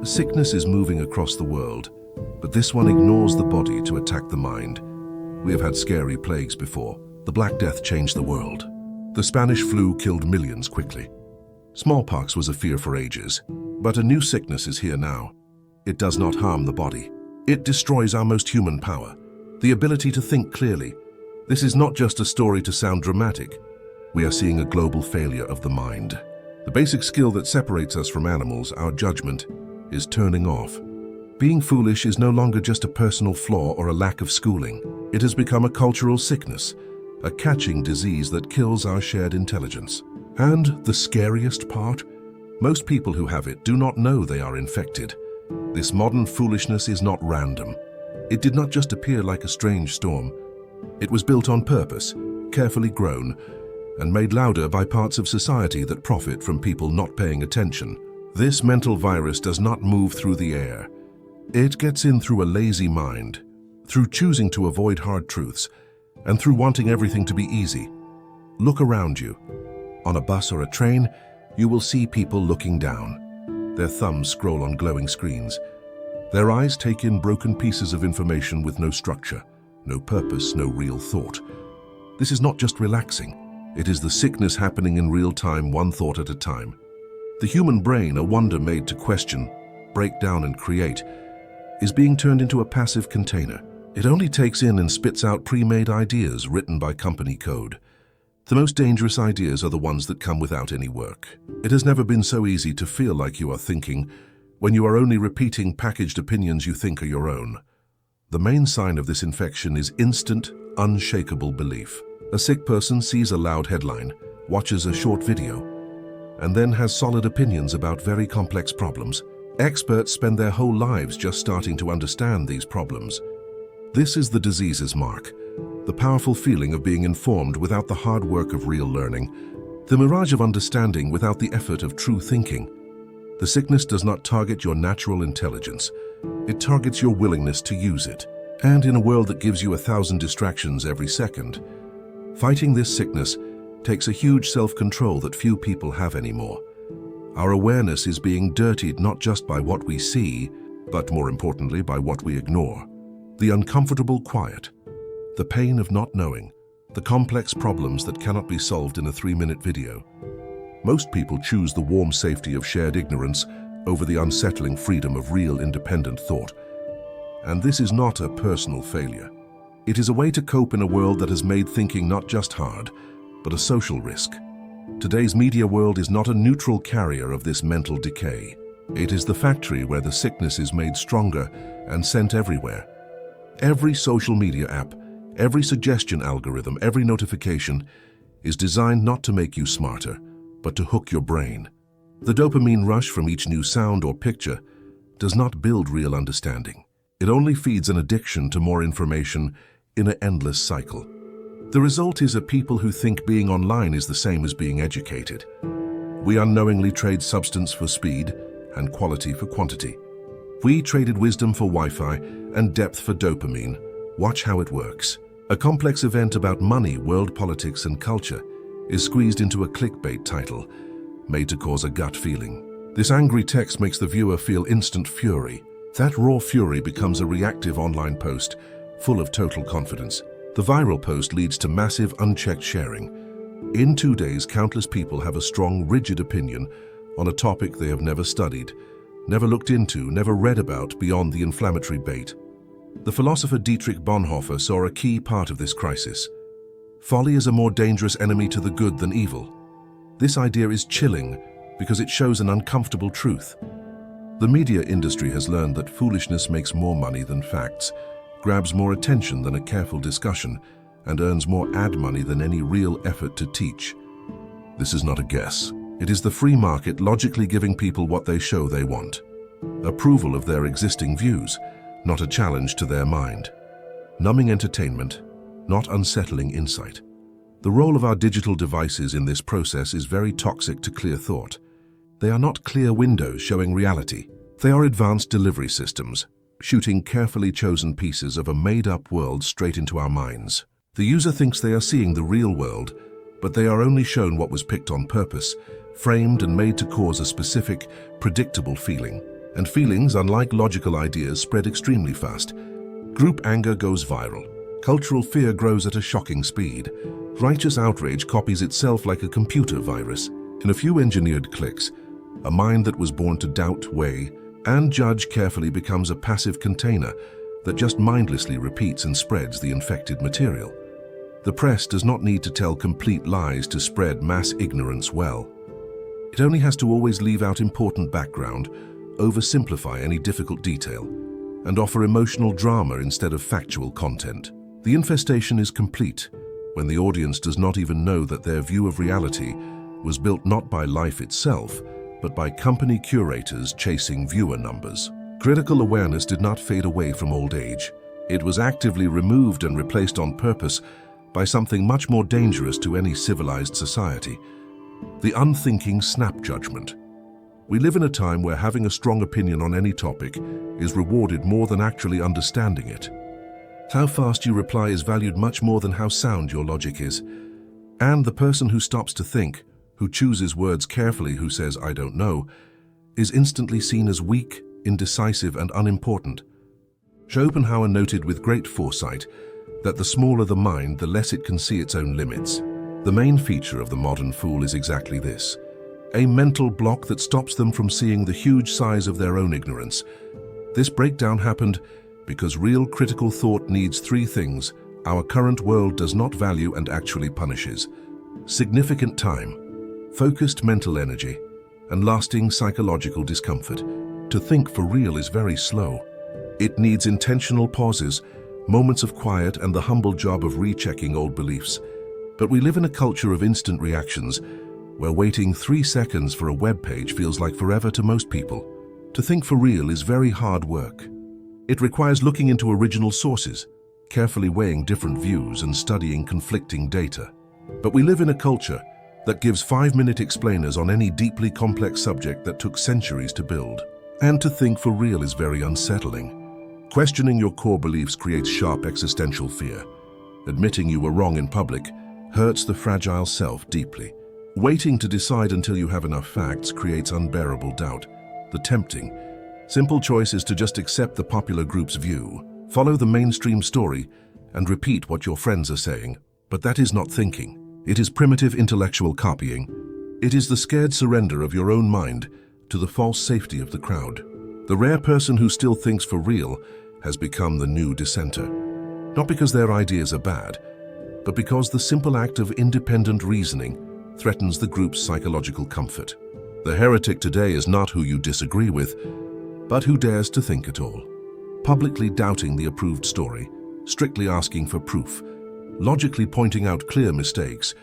Sickness is moving across the world, but this one ignores the body to attack the mind. We have had scary plagues before. The Black Death changed the world. The Spanish flu killed millions quickly. Smallpox was a fear for ages, but a new sickness is here now. It does not harm the body. It destroys our most human power, the ability to think clearly. This is not just a story to sound dramatic. We are seeing a global failure of the mind. The basic skill that separates us from animals, our judgment, is turning off. Being foolish is no longer just a personal flaw or a lack of schooling. It has become a cultural sickness, a catching disease that kills our shared intelligence. And the scariest part? Most people who have it do not know they are infected. This modern foolishness is not random. It did not just appear like a strange storm. It was built on purpose, carefully grown, and made louder by parts of society that profit from people not paying attention. This mental virus does not move through the air. It gets in through a lazy mind, through choosing to avoid hard truths, and through wanting everything to be easy. Look around you. On a bus or a train, you will see people looking down. Their thumbs scroll on glowing screens. Their eyes take in broken pieces of information with no structure, no purpose, no real thought. This is not just relaxing. It is the sickness happening in real time, one thought at a time. The human brain, a wonder made to question, break down and create, is being turned into a passive container. It only takes in and spits out pre-made ideas written by company code. The most dangerous ideas are the ones that come without any work. It has never been so easy to feel like you are thinking when you are only repeating packaged opinions you think are your own. The main sign of this infection is instant, unshakable belief. A sick person sees a loud headline, watches a short video, and then has solid opinions about very complex problems. Experts spend their whole lives just starting to understand these problems. This is the disease's mark, the powerful feeling of being informed without the hard work of real learning, the mirage of understanding without the effort of true thinking. The sickness does not target your natural intelligence. It targets your willingness to use it. And in a world that gives you 1,000 distractions every second, fighting this sickness takes a huge self-control that few people have anymore. Our awareness is being dirtied not just by what we see, but more importantly by what we ignore. The uncomfortable quiet, the pain of not knowing, the complex problems that cannot be solved in a 3-minute video. Most people choose the warm safety of shared ignorance over the unsettling freedom of real independent thought. And this is not a personal failure. It is a way to cope in a world that has made thinking not just hard, but a social risk. Today's media world is not a neutral carrier of this mental decay. It is the factory where the sickness is made stronger and sent everywhere. Every social media app, every suggestion algorithm, every notification is designed not to make you smarter, but to hook your brain. The dopamine rush from each new sound or picture does not build real understanding. It only feeds an addiction to more information in an endless cycle. The result is a people who think being online is the same as being educated. We unknowingly trade substance for speed and quality for quantity. We traded wisdom for Wi-Fi and depth for dopamine. Watch how it works. A complex event about money, world politics, and culture is squeezed into a clickbait title, made to cause a gut feeling. This angry text makes the viewer feel instant fury. That raw fury becomes a reactive online post, full of total confidence. The viral post leads to massive, unchecked sharing. In 2 days, countless people have a strong, rigid opinion on a topic they have never studied, never looked into, never read about beyond the inflammatory bait. The philosopher Dietrich Bonhoeffer saw a key part of this crisis. Folly is a more dangerous enemy to the good than evil. This idea is chilling because it shows an uncomfortable truth. The media industry has learned that foolishness makes more money than facts, grabs more attention than a careful discussion, and earns more ad money than any real effort to teach. This is not a guess. It is the free market logically giving people what they show they want. Approval of their existing views, not a challenge to their mind. Numbing entertainment, not unsettling insight. The role of our digital devices in this process is very toxic to clear thought. They are not clear windows showing reality. They are advanced delivery systems, shooting carefully chosen pieces of a made-up world straight into our minds. The user thinks they are seeing the real world, but they are only shown what was picked on purpose, framed and made to cause a specific, predictable feeling. And feelings, unlike logical ideas, spread extremely fast. Group anger goes viral. Cultural fear grows at a shocking speed. Righteous outrage copies itself like a computer virus. In a few engineered clicks, a mind that was born to doubt, weigh, and judge carefully becomes a passive container that just mindlessly repeats and spreads the infected material. The press does not need to tell complete lies to spread mass ignorance well. It only has to always leave out important background, oversimplify any difficult detail, and offer emotional drama instead of factual content. The infestation is complete when the audience does not even know that their view of reality was built not by life itself, but by company curators chasing viewer numbers. Critical awareness did not fade away from old age. It was actively removed and replaced on purpose by something much more dangerous to any civilized society: the unthinking snap judgment. We live in a time where having a strong opinion on any topic is rewarded more than actually understanding it. How fast you reply is valued much more than how sound your logic is. And the person who stops to think, who chooses words carefully, who says, "I don't know," is instantly seen as weak, indecisive, and unimportant. Schopenhauer noted with great foresight that the smaller the mind, the less it can see its own limits. The main feature of the modern fool is exactly this: a mental block that stops them from seeing the huge size of their own ignorance. This breakdown happened because real critical thought needs three things our current world does not value and actually punishes: significant time, focused mental energy, and lasting psychological discomfort. To think for real is very slow. It needs intentional pauses, moments of quiet, and the humble job of rechecking old beliefs. But we live in a culture of instant reactions, where waiting 3 seconds for a web page feels like forever to most people. To think for real is very hard work. It requires looking into original sources, carefully weighing different views and studying conflicting data. But we live in a culture that gives 5-minute explainers on any deeply complex subject that took centuries to build. And to think for real is very unsettling. Questioning your core beliefs creates sharp existential fear. Admitting you were wrong in public hurts the fragile self deeply. Waiting to decide until you have enough facts creates unbearable doubt. The tempting, simple choice is to just accept the popular group's view, follow the mainstream story, and repeat what your friends are saying. But that is not thinking. It is primitive intellectual copying. It is the scared surrender of your own mind to the false safety of the crowd. The rare person who still thinks for real has become the new dissenter. Not because their ideas are bad, but because the simple act of independent reasoning threatens the group's psychological comfort. The heretic today is not who you disagree with, but who dares to think at all. Publicly doubting the approved story, strictly asking for proof, logically pointing out clear mistakes,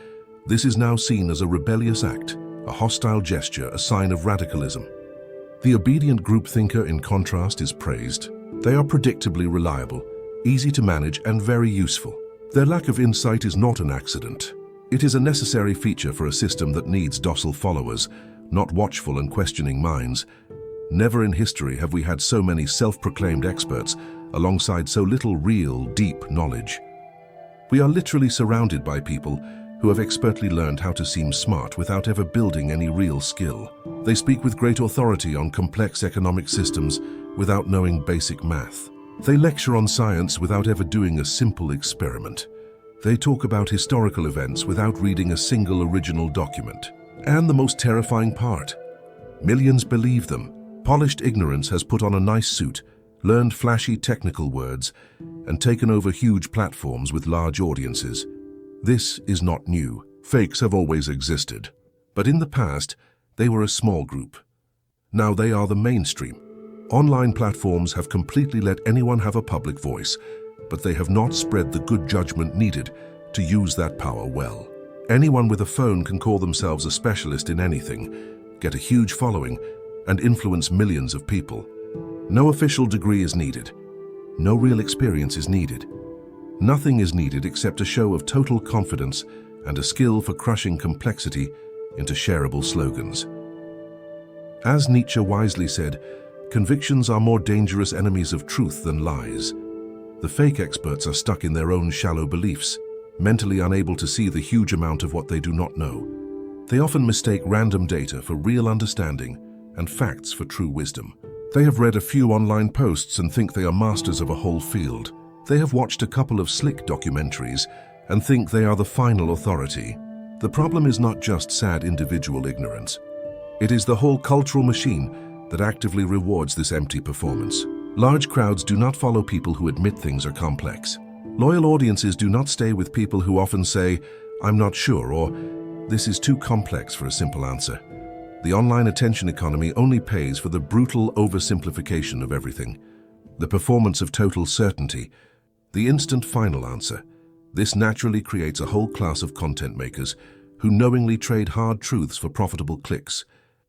this is now seen as a rebellious act, a hostile gesture, a sign of radicalism. The obedient group thinker, in contrast, is praised. They are predictably reliable, easy to manage, and very useful. Their lack of insight is not an accident. It is a necessary feature for a system that needs docile followers, not watchful and questioning minds. Never in history have we had so many self-proclaimed experts alongside so little real, deep knowledge. We are literally surrounded by people who have expertly learned how to seem smart without ever building any real skill. They speak with great authority on complex economic systems without knowing basic math. They lecture on science without ever doing a simple experiment. They talk about historical events without reading a single original document. And the most terrifying part, millions believe them. Polished ignorance has put on a nice suit, learned flashy technical words, and taken over huge platforms with large audiences. This is not new. Fakes have always existed. But in the past, they were a small group. Now they are the mainstream. Online platforms have completely let anyone have a public voice, but they have not spread the good judgment needed to use that power well. Anyone with a phone can call themselves a specialist in anything, get a huge following, and influence millions of people. No official degree is needed. No real experience is needed. Nothing is needed except a show of total confidence and a skill for crushing complexity into shareable slogans. As Nietzsche wisely said, convictions are more dangerous enemies of truth than lies. The fake experts are stuck in their own shallow beliefs. mentally unable to see the huge amount of what they do not know. They often mistake random data for real understanding and facts for true wisdom. They have read a few online posts and think they are masters of a whole field. They have watched a couple of slick documentaries and think they are the final authority. The problem is not just sad individual ignorance. It is the whole cultural machine that actively rewards this empty performance. Large crowds do not follow people who admit things are complex. Loyal audiences do not stay with people who often say, "I'm not sure," or "This is too complex for a simple answer." The online attention economy only pays for the brutal oversimplification of everything, the performance of total certainty, the instant final answer. This naturally creates a whole class of content makers who knowingly trade hard truths for profitable clicks,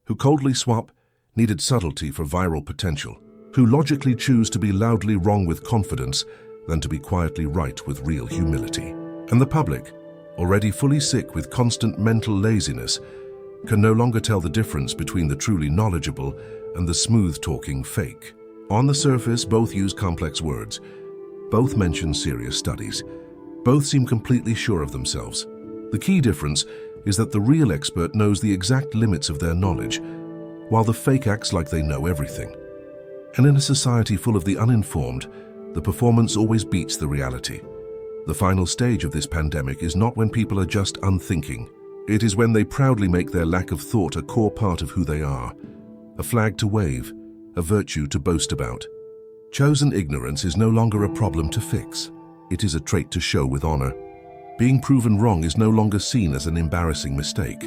who coldly swap needed subtlety for viral potential, who logically choose to be loudly wrong with confidence than to be quietly right with real humility. And the public, already fully sick with constant mental laziness, can no longer tell the difference between the truly knowledgeable and the smooth-talking fake. On the surface, both use complex words. Both mention serious studies. Both seem completely sure of themselves. The key difference is that the real expert knows the exact limits of their knowledge, while the fake acts like they know everything. And in a society full of the uninformed, the performance always beats the reality. The final stage of this pandemic is not when people are just unthinking. It is when they proudly make their lack of thought a core part of who they are, a flag to wave, a virtue to boast about. Chosen ignorance is no longer a problem to fix. It is a trait to show with honor. Being proven wrong is no longer seen as an embarrassing mistake.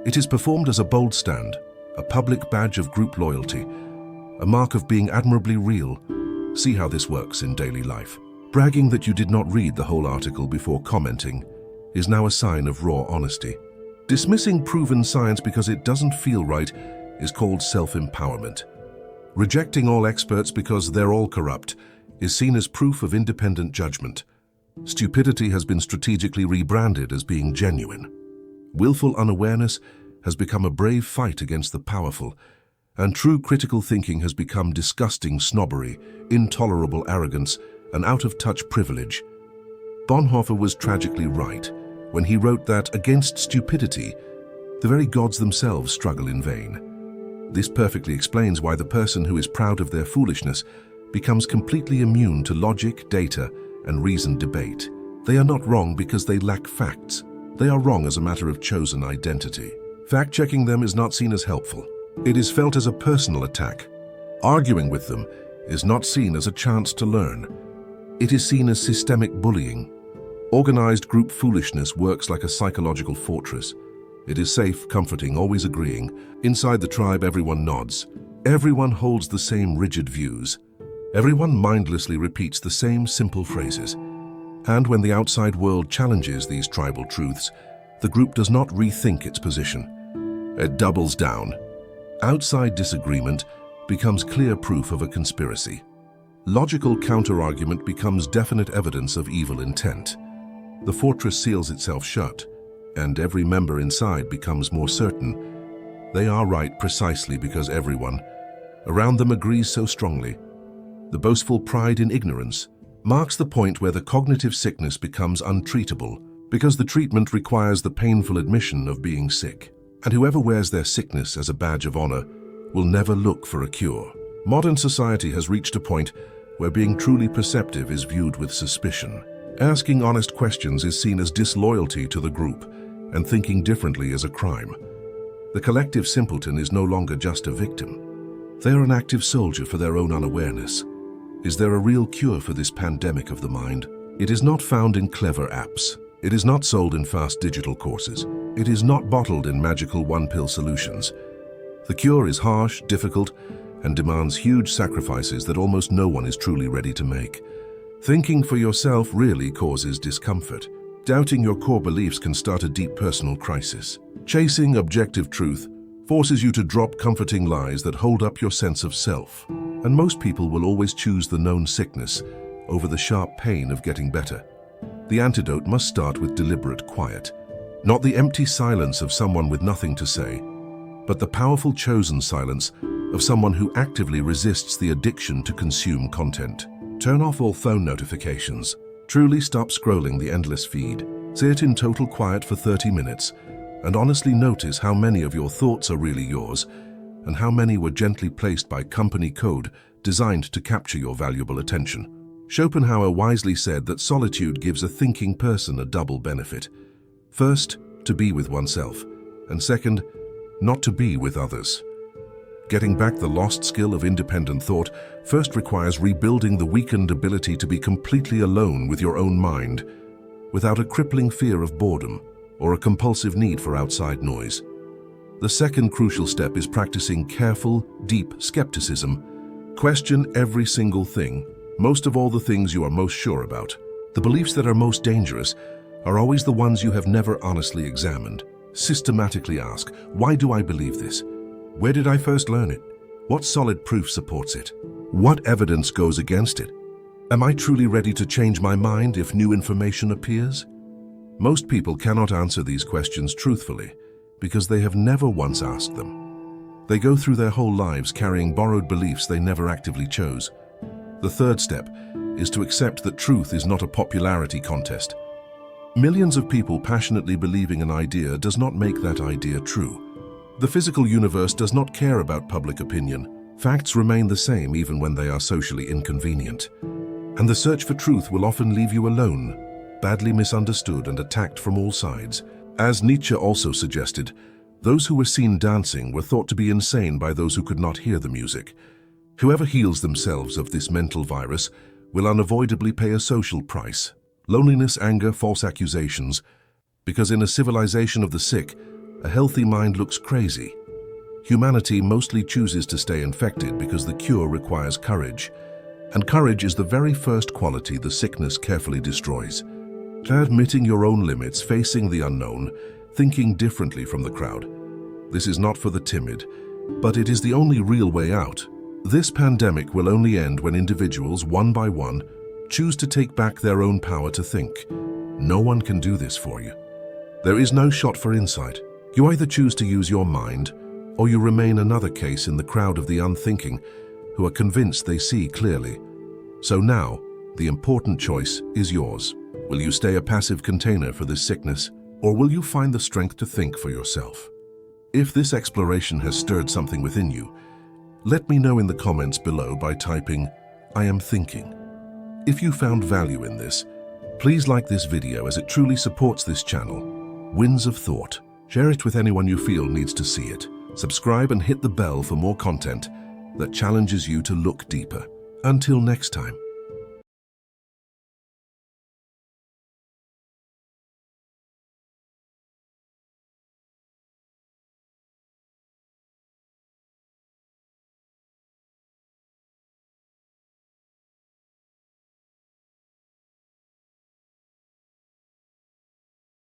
It is performed as a bold stand, a public badge of group loyalty, a mark of being admirably real. See how this works in daily life. Bragging that you did not read the whole article before commenting is now a sign of raw honesty. Dismissing proven science because it doesn't feel right is called self-empowerment. Rejecting all experts because they're all corrupt is seen as proof of independent judgment. Stupidity has been strategically rebranded as being genuine. Willful unawareness has become a brave fight against the powerful, and true critical thinking has become disgusting snobbery, intolerable arrogance, and out-of-touch privilege. Bonhoeffer was tragically right when he wrote that against stupidity, the very gods themselves struggle in vain. This perfectly explains why the person who is proud of their foolishness becomes completely immune to logic, data, and reasoned debate. They are not wrong because they lack facts. They are wrong as a matter of chosen identity. Fact-checking them is not seen as helpful. It is felt as a personal attack. Arguing with them is not seen as a chance to learn. It is seen as systemic bullying. Organized group foolishness works like a psychological fortress. It is safe, comforting, always agreeing. Inside the tribe, everyone nods. Everyone holds the same rigid views. Everyone mindlessly repeats the same simple phrases. And when the outside world challenges these tribal truths, the group does not rethink its position. It doubles down. Outside disagreement becomes clear proof of a conspiracy. Logical counter-argument becomes definite evidence of evil intent. The fortress seals itself shut, and every member inside becomes more certain. They are right precisely because everyone around them agrees so strongly. The boastful pride in ignorance marks the point where the cognitive sickness becomes untreatable, because the treatment requires the painful admission of being sick. And whoever wears their sickness as a badge of honor will never look for a cure. Modern society has reached a point where being truly perceptive is viewed with suspicion. Asking honest questions is seen as disloyalty to the group, and thinking differently is a crime. The collective simpleton is no longer just a victim. They are an active soldier for their own unawareness. Is there a real cure for this pandemic of the mind? It is not found in clever apps. It is not sold in fast digital courses. It is not bottled in magical one-pill solutions. The cure is harsh, difficult, and demands huge sacrifices that almost no one is truly ready to make. Thinking for yourself really causes discomfort. Doubting your core beliefs can start a deep personal crisis. Chasing objective truth forces you to drop comforting lies that hold up your sense of self. And most people will always choose the known sickness over the sharp pain of getting better. The antidote must start with deliberate quiet. Not the empty silence of someone with nothing to say, but the powerful chosen silence of someone who actively resists the addiction to consume content. Turn off all phone notifications. Truly stop scrolling the endless feed. Sit in total quiet for 30 minutes and honestly notice how many of your thoughts are really yours and how many were gently placed by company code designed to capture your valuable attention. Schopenhauer wisely said that solitude gives a thinking person a double benefit. First, to be with oneself, and second, not to be with others. Getting back the lost skill of independent thought first requires rebuilding the weakened ability to be completely alone with your own mind, without a crippling fear of boredom or a compulsive need for outside noise. The second crucial step is practicing careful, deep skepticism. Question every single thing, most of all the things you are most sure about. The beliefs that are most dangerous are always the ones you have never honestly examined. Systematically ask, why do I believe this? Where did I first learn it? What solid proof supports it? What evidence goes against it? Am I truly ready to change my mind if new information appears? Most people cannot answer these questions truthfully because they have never once asked them. They go through their whole lives carrying borrowed beliefs they never actively chose. The third step is to accept that truth is not a popularity contest. Millions of people passionately believing an idea does not make that idea true. The physical universe does not care about public opinion. Facts remain the same even when they are socially inconvenient. And the search for truth will often leave you alone, badly misunderstood and attacked from all sides. As Nietzsche also suggested, those who were seen dancing were thought to be insane by those who could not hear the music. Whoever heals themselves of this mental virus will unavoidably pay a social price. Loneliness, anger, false accusations, because in a civilization of the sick, a healthy mind looks crazy. Humanity mostly chooses to stay infected because the cure requires courage, and courage is the very first quality the sickness carefully destroys. Admitting your own limits, facing the unknown, thinking differently from the crowd. This is not for the timid, but it is the only real way out. This pandemic will only end when individuals, one by one, choose to take back their own power to think. No one can do this for you. There is no shot for insight. You either choose to use your mind, or you remain another case in the crowd of the unthinking who are convinced they see clearly. So now, the important choice is yours. Will you stay a passive container for this sickness, or will you find the strength to think for yourself? If this exploration has stirred something within you, let me know in the comments below by typing, "I am thinking." If you found value in this, please like this video as it truly supports this channel. Winds of Thought. Share it with anyone you feel needs to see it. Subscribe and hit the bell for more content that challenges you to look deeper. Until next time.